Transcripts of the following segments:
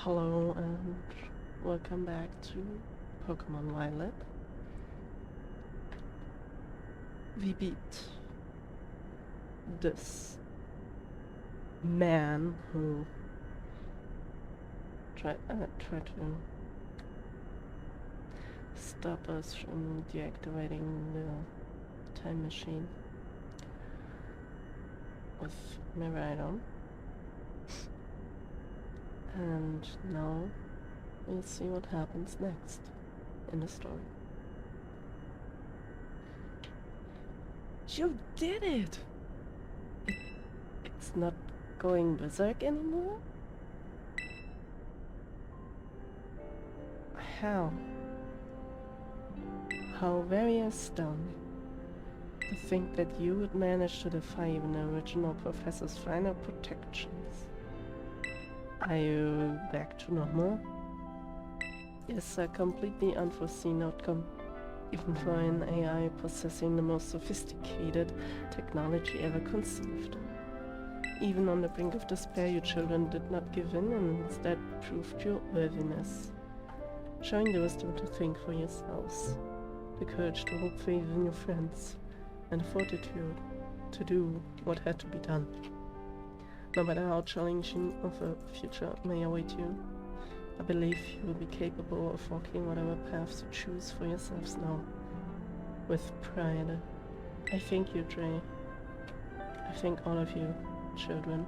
Hello and welcome back to Pokemon Violet. We beat this man who tried to stop us from deactivating the time machine with Miraidon. And now we'll see what happens next in the story. You did it! It's not going berserk anymore? How? How very astounding. To think that you would manage to defy even the original professor's final protections. Are you back to normal? Yes, a completely unforeseen outcome. Even for an AI possessing the most sophisticated technology ever conceived. Even on the brink of despair, you children did not give in and instead proved your worthiness. Showing the wisdom to think for yourselves, the courage to hold faith in your friends, and the fortitude to do what had to be done. No matter how challenging of a future may await you, I believe you will be capable of walking whatever paths you choose for yourselves now. With pride. I thank you, Dre. I thank all of you, children.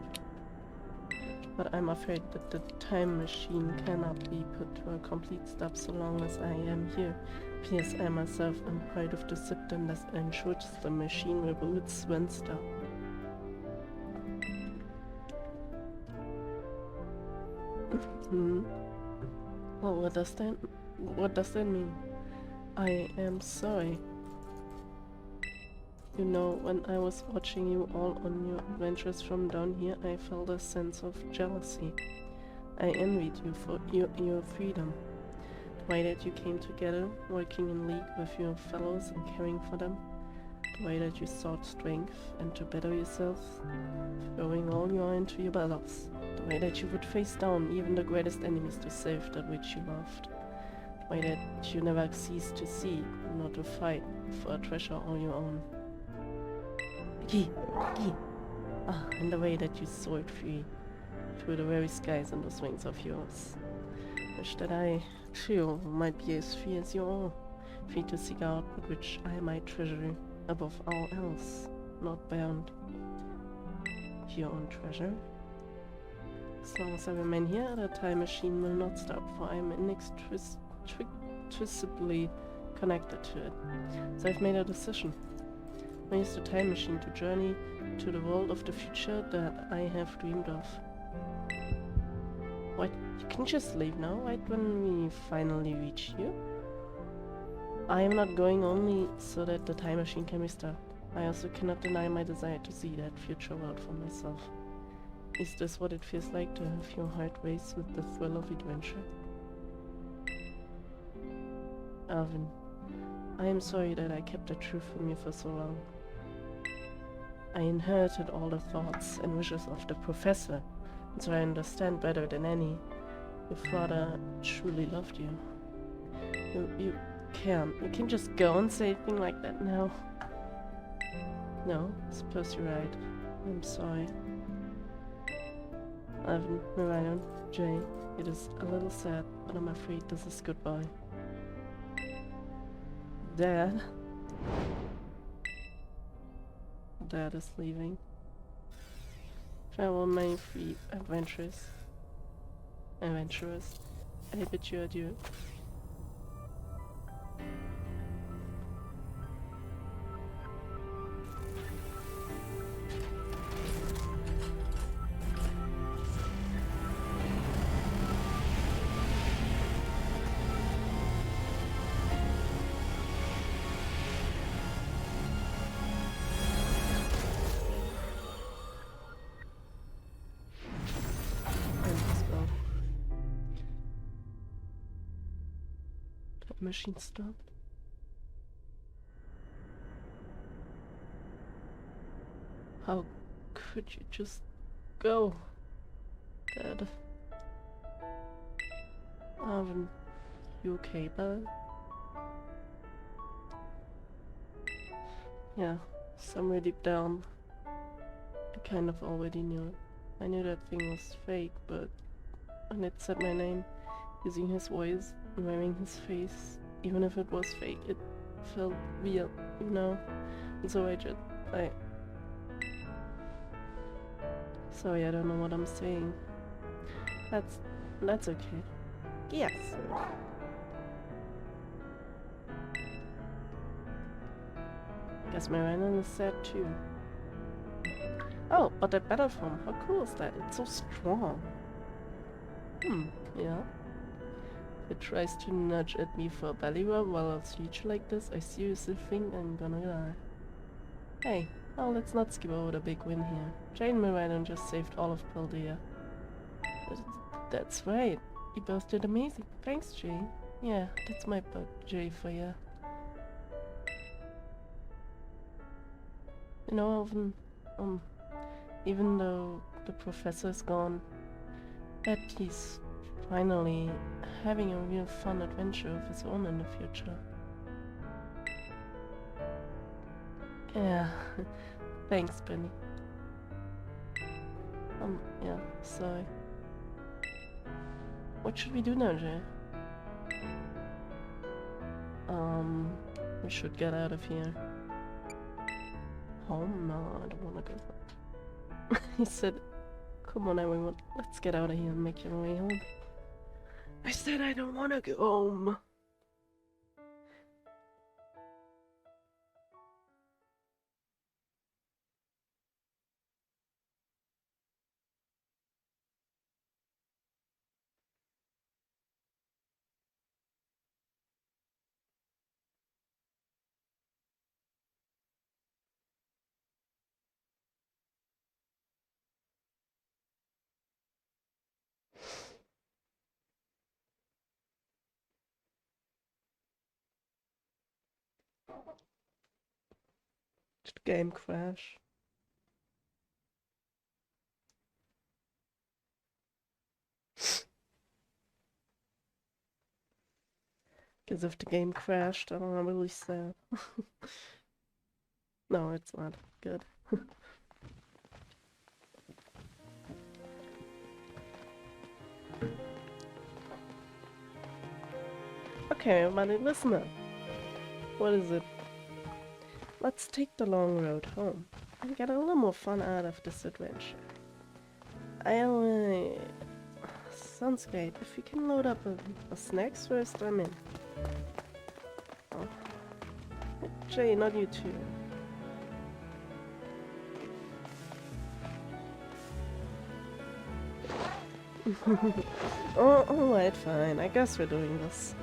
But I'm afraid that the time machine cannot be put to a complete stop so long as I am here. P.S. I myself am part of the system that ensures the machine reboots when stopped. Well, what does that mean? I am sorry. You know, when I was watching you all on your adventures from down here, I felt a sense of jealousy. I envied you for your freedom. The way that you came together, working in league with your fellows and caring for them. The way that you sought strength and to better yourselves, throwing all you are into your battles. The way that you would face down even the greatest enemies to save that which you loved. The way that you never ceased to seek, not to fight for a treasure all your own. Gee. And the way that you soared free through the very skies on those wings of yours. Wish that I, too, might be as free as you are, free to seek out that which I might treasure above all else, not bound. Your own treasure? As long as I remain here, the time machine will not stop, for I am inextricably connected to it. So I've made a decision. I use the time machine to journey to the world of the future that I have dreamed of. What? You can just leave now, right when we finally reach here? I am not going only so that the time machine can be stopped. I also cannot deny my desire to see that future world for myself. Is this what it feels like to have your heart race with the thrill of adventure? Alvin, I am sorry that I kept the truth from you for so long. I inherited all the thoughts and wishes of the professor, and so I understand better than any. Your father truly loved you. You can't just go and say a thing like that now. No, I suppose you're right. I'm sorry. Ivan, Miraidon, Jay, it is a little sad, but I'm afraid this is goodbye. Dad? Dad is leaving. Farewell, my free adventurers. I bid you adieu. Machine stopped. How could you just go, Dad? Marvin, you okay, bud? Yeah, somewhere deep down, I kind of already knew it. I knew that thing was fake, but when it said my name, using his voice, and wearing his face, even if it was fake, it felt real, you know? And so Sorry, I don't know what I'm saying. That's okay. Yes. Guess my rhino is sad too. Oh, but that battle form, how cool is that? It's so strong. Yeah. If it tries to nudge at me for a belly rub while I siege like this, I seriously think I'm gonna die. Hey, well, let's not skip over the big win here. Jane Miranda just saved all of Paldea. That's right. You both did amazing. Thanks, Jane. Yeah, that's my bug, Jay, for you. You know, Alvin, even though the professor's gone, that he's finally having a real fun adventure of his own in the future. Yeah, thanks, Benny. Yeah, sorry. What should we do now, Jay? We should get out of here. Home? No, I don't wanna go. He said, come on everyone, let's get out of here and make your way home. I said I don't wanna go home. Did the game crash? Because if the game crashed, I'm really sad. No, it's not. Good. Okay, everybody, listen up. What is it? Let's take the long road home and get a little more fun out of this adventure. Sounds great. If you can load up a snacks first, I'm in. Oh. Jay, not you too. Oh, alright, fine. I guess we're doing this.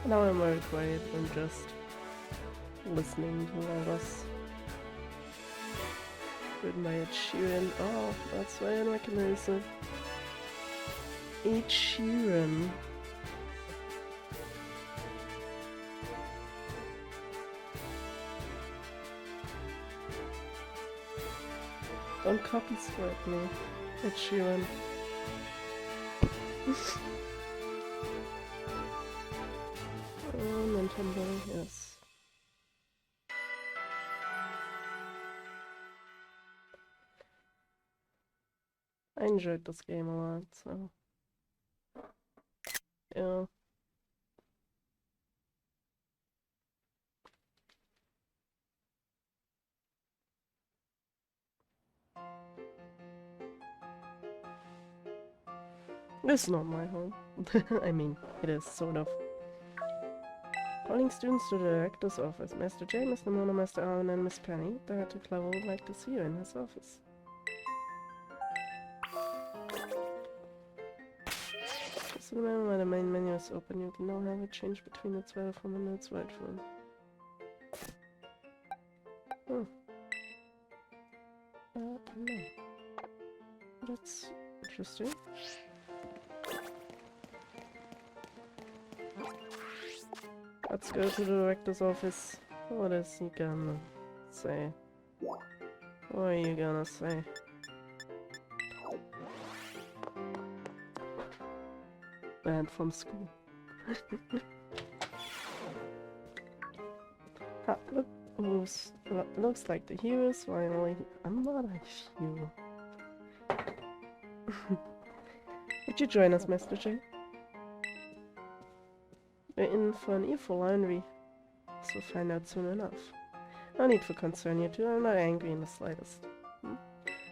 Now I'm very quiet and just listening to all this. Written by Ed Sheeran. Oh, that's why I recognize it. Ed Sheeran. Don't copy swipe me, Ed Sheeran. Nintendo, yes. I enjoyed this game a lot, so yeah. This is not my home. I mean, it is sort of. Calling students to the director's office. Master J, Mr. Mona, Master Allen, and Miss Penny. Director Clever would like to see you in his office. Just remember when the main menu is open, you can now have it change between its telephone and its right phone. Oh. No. That's interesting. Let's go to the director's office. What is he gonna say? What are you gonna say? Banned from school. Looks like the heroes finally. I'm not a hero. Would you join us, Master J? We're in for an evil laundry, so find out soon enough. No need for concern, you two. I'm not angry in the slightest.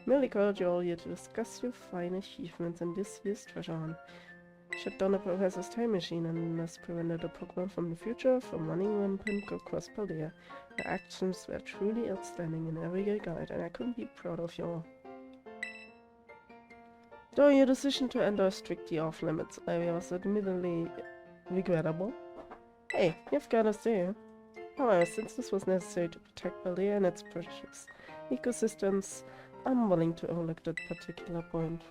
Merely called you all here to discuss your fine achievements in this year's treasure hunt. Shut down the professor's time machine and thus prevented a Pokémon from the future from running rampant across Paldea. Your actions were truly outstanding in every regard, and I couldn't be proud of you all. Though your decision to enter a strictly off-limits area was admittedly regrettable. Hey, you've got to say. However, since this was necessary to protect Paldea and its precious ecosystems, I'm willing to overlook that particular point.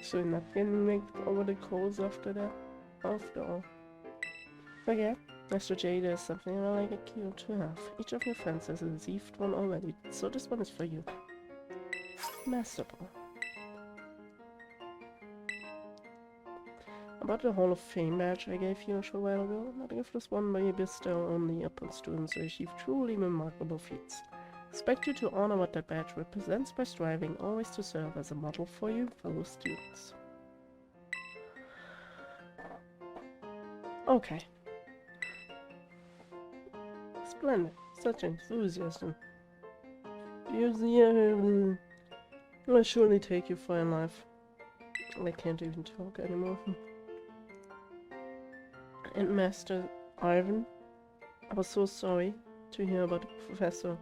So you're not getting make over the coals after that? After all. Okay, Master J, there's something I like you to have. Each of your friends has received one already, so this one is for you. Master Ball. About the Hall of Fame badge I gave you a short while ago, not give this one by bestow only upon students who achieve truly remarkable feats. Expect you to honor what that badge represents by striving always to serve as a model for your fellow students. Okay. Splendid. Such enthusiasm. You will surely take you far in life. I can't even talk anymore. And Master Ivan, I was so sorry to hear about the professor.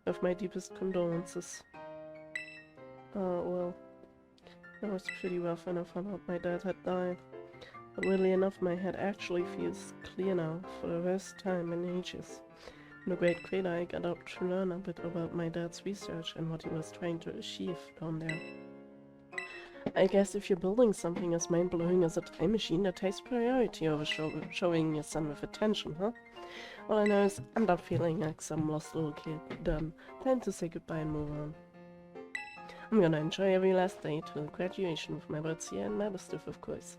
I have my deepest condolences. Well, that was pretty rough when I found out my dad had died. But weirdly enough, my head actually feels clear now for the first time in ages. In the Great Crater, I got out to learn a bit about my dad's research and what he was trying to achieve down there. I guess if you're building something as mind-blowing as a time machine, that takes priority over showing your son with attention, huh? All I know is I'm not feeling like some lost little kid. Done. Time to say goodbye and move on. I'm gonna enjoy every last day till graduation with my birds here and my other stuff, of course.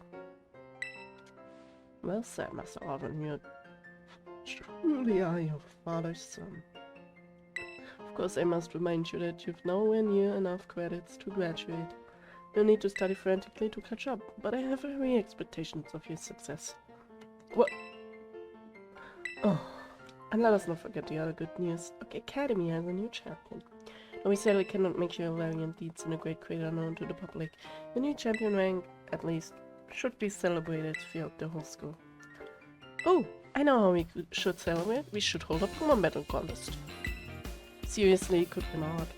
Well said, Master Arvin. You truly are your father's son. Of course, I must remind you that you've nowhere near enough credits to graduate. You'll need to study frantically to catch up, but I have high expectations of your success. What? Oh, and let us not forget the other good news. The Academy has a new champion. Though we sadly cannot make your valiant deeds in the Great Crater known to the public, your new champion rank, at least, should be celebrated throughout the whole school. Oh, I know how we should celebrate. We should hold a Pokémon battle contest. Seriously, could we not?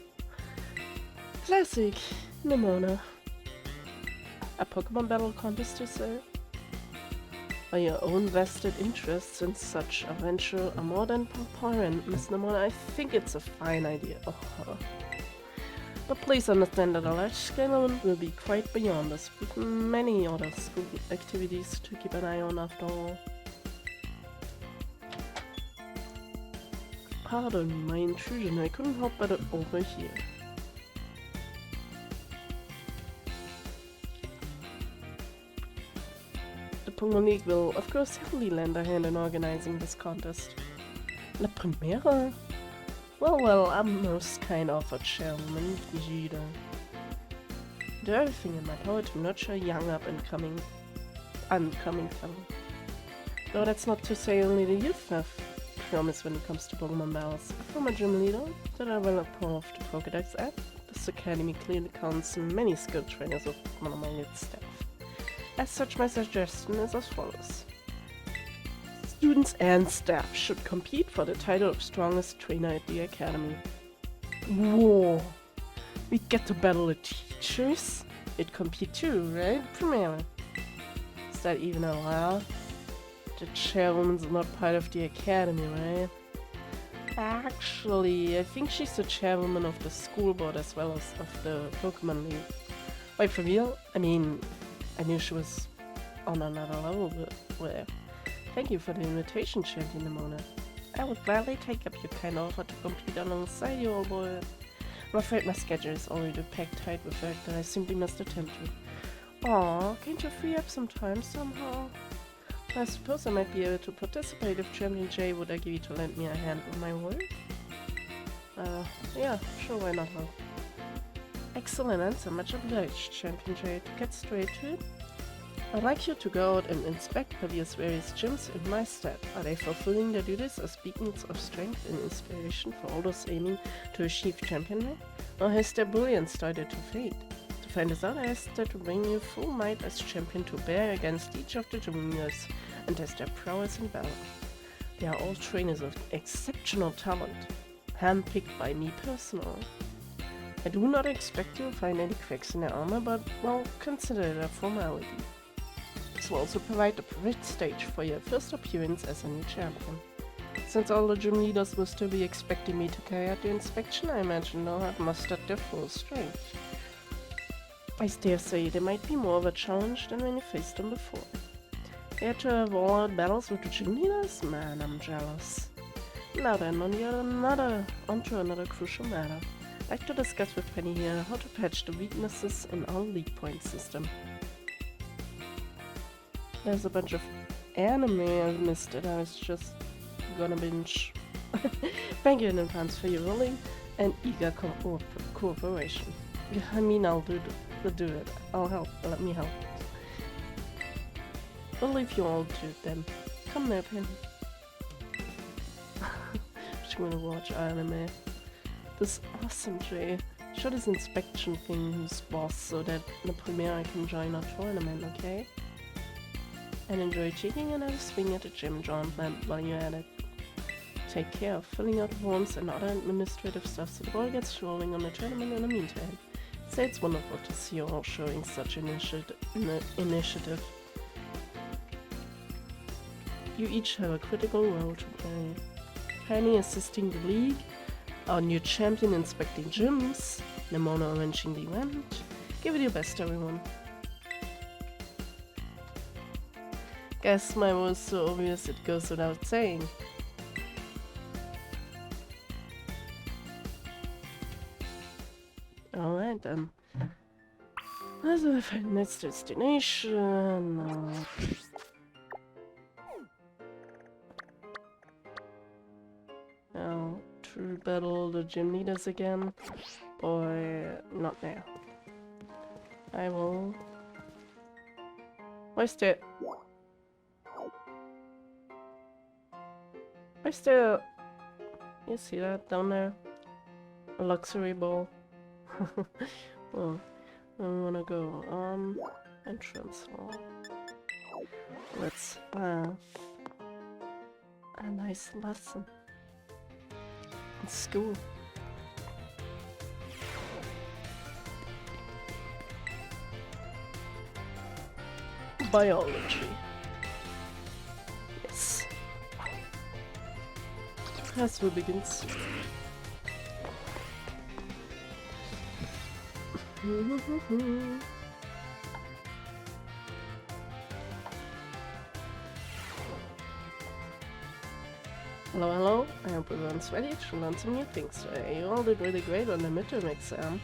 Classic, Nimona. A Pokémon battle contest, you say? By your own vested interests in such a venture are more than abhorrent, Miss Nimona. I think it's a fine idea. But please understand that a large-scale event will be quite beyond us, with many other school activities to keep an eye on after all. Pardon my intrusion, I couldn't help but overhear. The Pokémon League will, of course, heavily lend a hand in organizing this contest. La Primera? Well, I'm most kind of a chairman, Vegeta. Do everything in my power to nurture a young up-and-coming talent. Though that's not to say only the youth have promise when it comes to Pokemon battles. From a gym leader, the developer of the Pokédex app, this academy clearly counts many skilled trainers of monomated staff. As such, my suggestion is as follows. Students and staff should compete for the title of strongest trainer at the academy. Whoa! We get to battle the teachers? It compete too, right, Primera? Is that even allowed? The chairwoman's not part of the academy, right? Actually, I think she's the chairwoman of the school board as well as of the Pokemon League. Wait, for real? I mean, I knew she was on another level, but well. Thank you for the invitation, Champion Nimona. I would gladly take up your kind offer to compete alongside you, old boy. I'm afraid my schedule is already packed tight with work that I simply must attend to. Aw, can't you free up some time somehow? I suppose I might be able to participate if Champion J would agree to lend me a hand with my work. Yeah, sure, why not, huh? Excellent answer, much obliged, Champion J. To get straight to it, I'd like you to go out and inspect Pavia's various gyms in my stead. Are they fulfilling their duties as beacons of strength and inspiration for all those aiming to achieve champion rank? Or has their brilliance started to fade? To find this out, I asked her to bring you full might as champion to bear against each of the gym leaders and test their prowess in battle. They are all trainers of exceptional talent, handpicked by me personally. I do not expect you to find any cracks in their armor, but, well, consider it a formality. This will also provide the perfect stage for your first appearance as a new champion. Since all the gym leaders will still be expecting me to carry out the inspection, I imagine they'll have mustered their full strength. I dare say they might be more of a challenge than when you faced them before. They had to have all-out battles with the gym leaders? Man, I'm jealous. Now then, onto another crucial matter. I'd like to discuss with Penny here how to patch the weaknesses in our league point system. There's a bunch of anime I've missed that I was just gonna binge. Thank you in advance for your willing and eager cooperation. I mean, I'll do it. I'll help. Let me help. I'll leave you all to it then. Come there, Penny. Just gonna watch anime. This awesome Jay. Show this inspection thing who's boss so that in the premiere I can join our tournament, okay? And enjoy taking another swing at the gym John planned while you're at it. Take care of filling out forms and other administrative stuff so the ball gets rolling on the tournament in the meantime. Say it's wonderful to see you all showing such initiative. You each have a critical role to play. Penny assisting the league, our new champion inspecting gyms, Nimona arranging the event. Give it your best, everyone. Guess mine was so obvious it goes without saying. Alright then. Let's find the next destination. Now, to battle the gym leaders again. Boy, not now. I will... Where's the... Where's the... You see that down there? A luxury bowl. Well, I wanna go, entrance hall. Let's have a nice lesson in school. Biology. Yes. Class will begin soon. Hello, hello. I hope everyone's ready to learn some new things today. You all did really great on the midterm exam.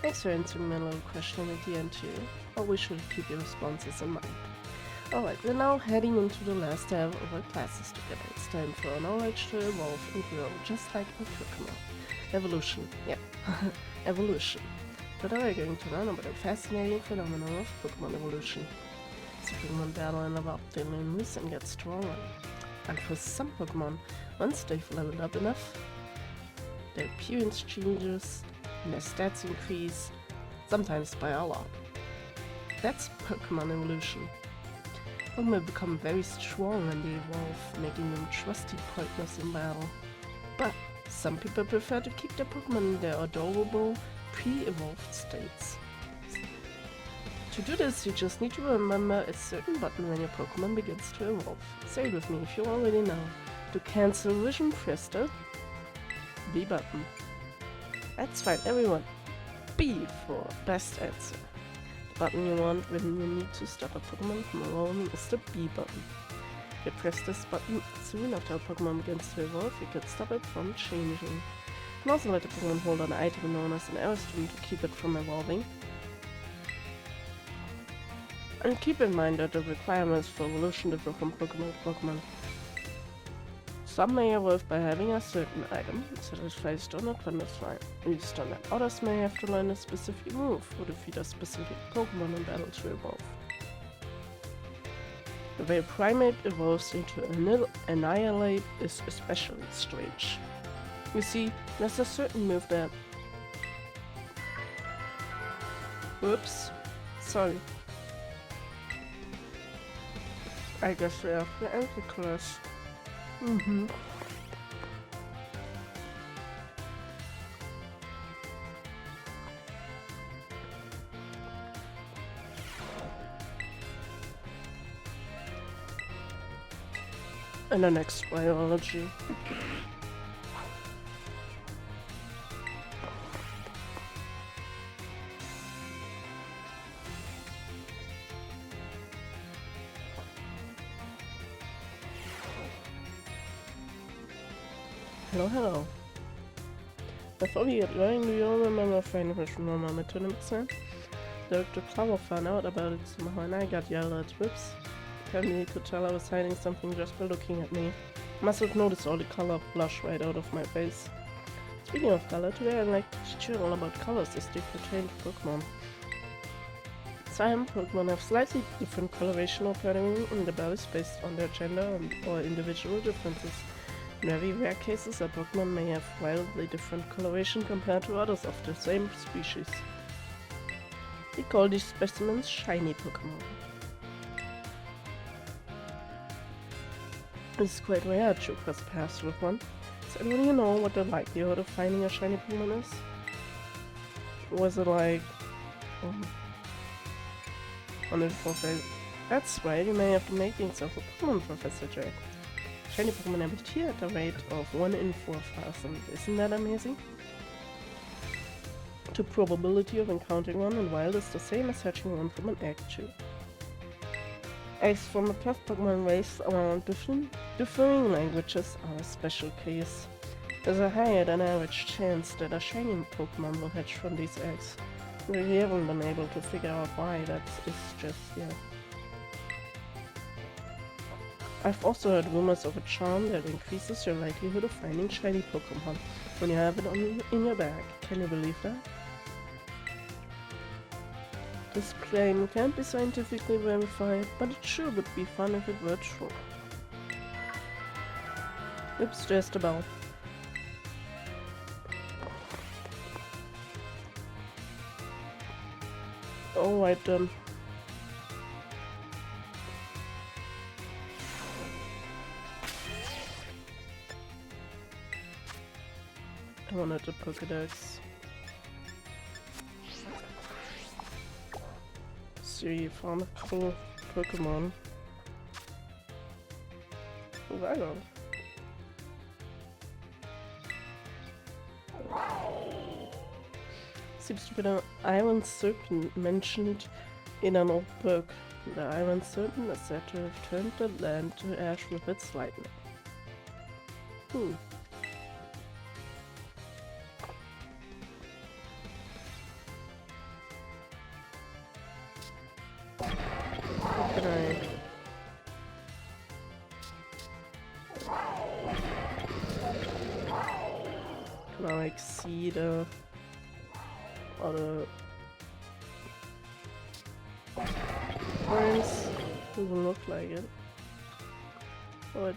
Thanks for answering my little question at the end too. Always should keep your responses in mind. Alright, we're now heading into the last day of our classes together. It's time for our knowledge to evolve and grow, just like in Pokémon. Evolution. Yeah. Evolution. Today we're going to learn about the fascinating phenomenon of Pokémon evolution. As Pokémon battle and evolve, they learn moves and get stronger. And for some Pokémon, once they've leveled up enough, their appearance changes and their stats increase, sometimes by a lot. That's Pokémon evolution. Pokémon become very strong when they evolve, making them trusty partners in battle. But some people prefer to keep their Pokémon in their adorable, pre-evolved states. To do this, you just need to remember a certain button when your Pokémon begins to evolve. Say it with me if you already know. To cancel vision, press the B button. That's right, everyone. B for best answer. The button you want when you need to stop a Pokémon from evolving is the B button. If you press this button soon after a Pokémon begins to evolve, you can stop it from changing. You can also let the Pokémon hold an item known as an airstream to keep it from evolving. And keep in mind that the requirements for evolution differ from Pokémon to Pokémon. Some may evolve by having a certain item, such as Firestone or Thunderfly. Used on that. Others may have to learn a specific move or defeat a specific Pokémon in battle to evolve. The way a primate evolves into Annihilate is especially strange. You see, there's a certain move that... Oops. Sorry. I guess we have the anti-class. And the next biology. Hello. Before we get going, do you all remember Final Version Normal Tournament sign? Dr. Clover found out about it somehow and I got yelled at. Whoops. Apparently he could tell I was hiding something just by looking at me. Must have noticed all the color blush right out of my face. Speaking of color, today I'd like to teach you all about colors as they pertain to Pokémon. Some Pokémon have slightly different colorational patterning in the bellies based on their gender or individual differences. In very rare cases, a Pokémon may have wildly different coloration compared to others of the same species. We call these specimens shiny Pokémon. It's quite rare to cross paths with one. Does anyone know what the likelihood of finding a shiny Pokémon is? Was it like... 104? That's right, you may have the makings of a Pokémon Professor J. Shiny Pokémon appear at a rate of 1 in 4,000. Isn't that amazing? The probability of encountering one in wild is the same as hatching one from an egg too. Eggs from a tough Pokémon race around differing languages are a special case. There's a higher than average chance that a shiny Pokémon will hatch from these eggs. We haven't been able to figure out why, that's just yet. I've also heard rumors of a charm that increases your likelihood of finding shiny Pokémon when you have it in your bag. Can you believe that? This claim can't be scientifically verified, but it sure would be fun if it were true. Oops, there's the bell. Alright then. I wanted the Pokédex. See, found a cool Pokémon. Wow. Seems to be the Iron Serpent mentioned in an old book. The Iron Serpent is said to have turned the land to ash with its lightning. Can I see the other points. Doesn't look like it. But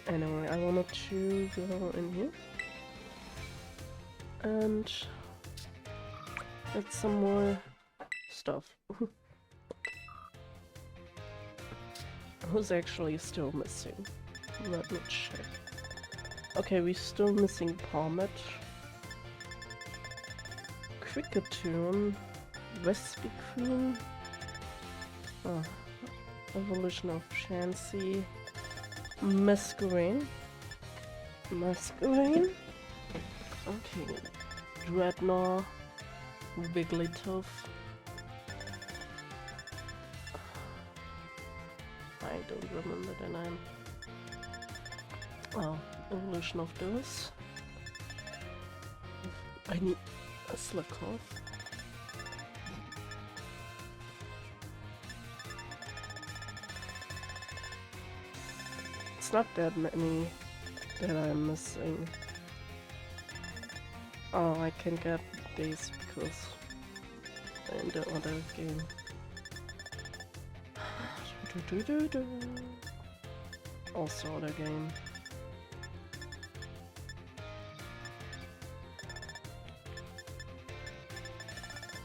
anyway, I wanted to go in here and get some more stuff. Who's actually still missing? Let me check. Okay, we're still missing Palmet, Cricketune, Wespy Queen, Evolution of Chansey, Masquerain, okay, Dreadnought, Wigglytuff. I don't remember the name. Oh, evolution of those. I need a Slakoth. It's not that many that I'm missing. Oh, I can get these because in the other game. Also other game.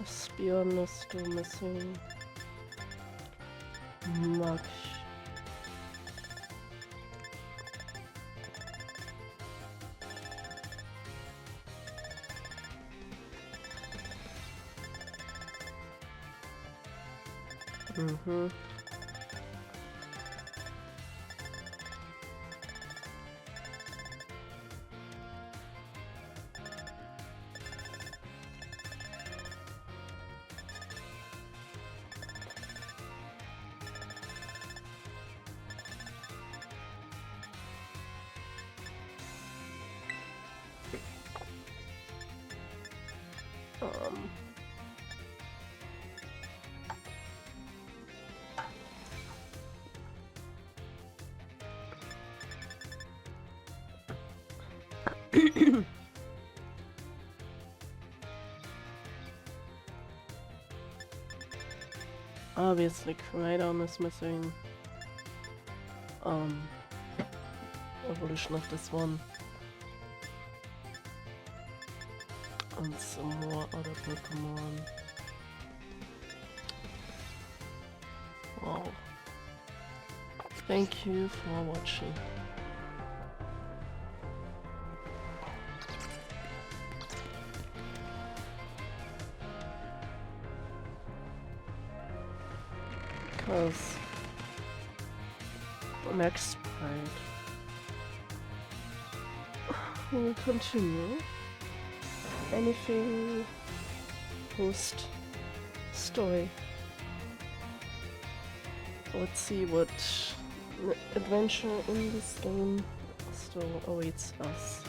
Spion is still missing. Mug. Mm-hmm. Obviously, Kraidon is missing. Evolution of this one. And some more other Pokémon. Wow. Thank you for watching. Because the next part will continue. Anything post story. Let's see what adventure in this game still awaits us.